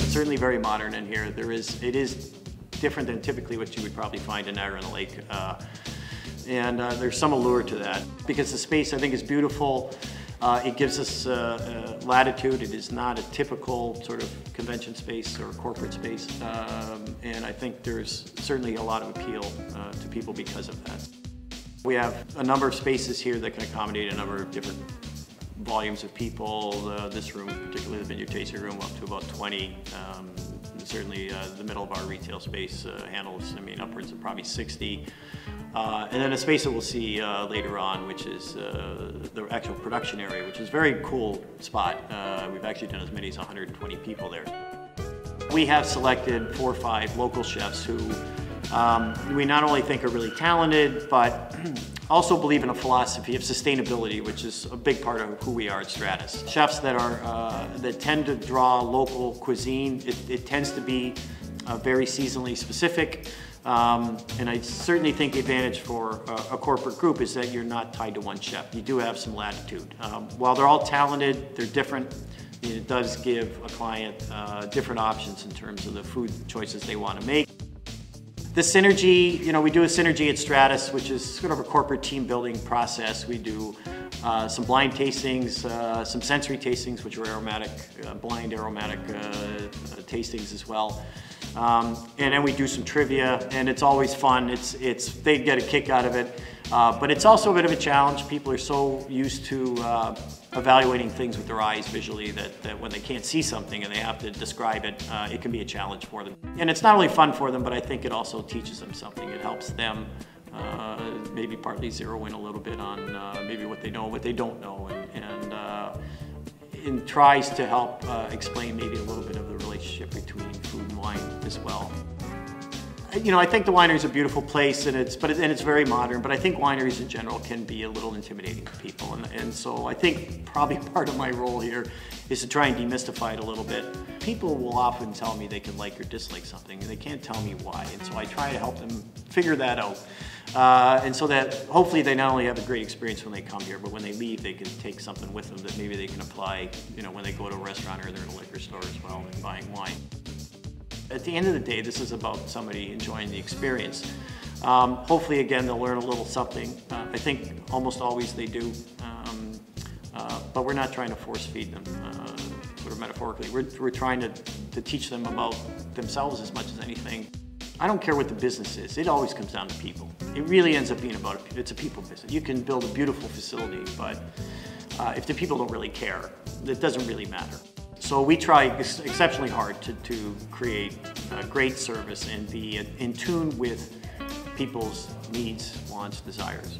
certainly very modern in here. It is different than typically what you would probably find in Niagara on the Lake. And there's some allure to that because the space, I think, is beautiful. It gives us latitude. It is not a typical sort of convention space or corporate space. And I think there's certainly a lot of appeal to people because of that. We have a number of spaces here that can accommodate a number of different volumes of people. This room, particularly the vineyard tasting room, up to about 20. Certainly the middle of our retail space handles, upwards of probably 60. And then a space that we'll see later on, which is the actual production area, which is a very cool spot. We've actually done as many as 120 people there. We have selected 4 or 5 local chefs who we not only think are really talented, but also believe in a philosophy of sustainability, which is a big part of who we are at Stratus. Chefs that that tend to draw local cuisine. It tends to be very seasonally specific. And I certainly think the advantage for a corporate group is that you're not tied to one chef. You do have some latitude. While they're all talented, they're different. It does give a client different options in terms of the food choices they want to make. The synergy, we do a synergy at Stratus, which is sort of a corporate team building process. We do some blind tastings, some sensory tastings, which are aromatic, blind aromatic tastings as well. And then we do some trivia, and it's always fun. They get a kick out of it, but it's also a bit of a challenge. People are so used to evaluating things with their eyes visually that when they can't see something and they have to describe it, it can be a challenge for them. And it's not only fun for them, but I think it also teaches them something. It helps them maybe partly zero in a little bit on maybe what they know, what they don't know, and tries to help explain maybe a little bit of the relationship between food and wine as well. I think the winery is a beautiful place, and it's very modern, but I think wineries in general can be a little intimidating to people. And so I think probably part of my role here is to try and demystify it a little bit. People will often tell me they can like or dislike something, and they can't tell me why. And so I try to help them figure that out. And so that hopefully they not only have a great experience when they come here, but when they leave, they can take something with them that maybe they can apply, when they go to a restaurant or they're in a liquor store as well and buying wine. At the end of the day, this is about somebody enjoying the experience. Hopefully, again, they'll learn a little something. I think almost always they do, but we're not trying to force feed them, sort of metaphorically. We're trying to teach them about themselves as much as anything. I don't care what the business is. It always comes down to people. It really ends up being it's a people business. You can build a beautiful facility, but if the people don't really care, it doesn't really matter. So we try exceptionally hard to create a great service and be in tune with people's needs, wants, desires.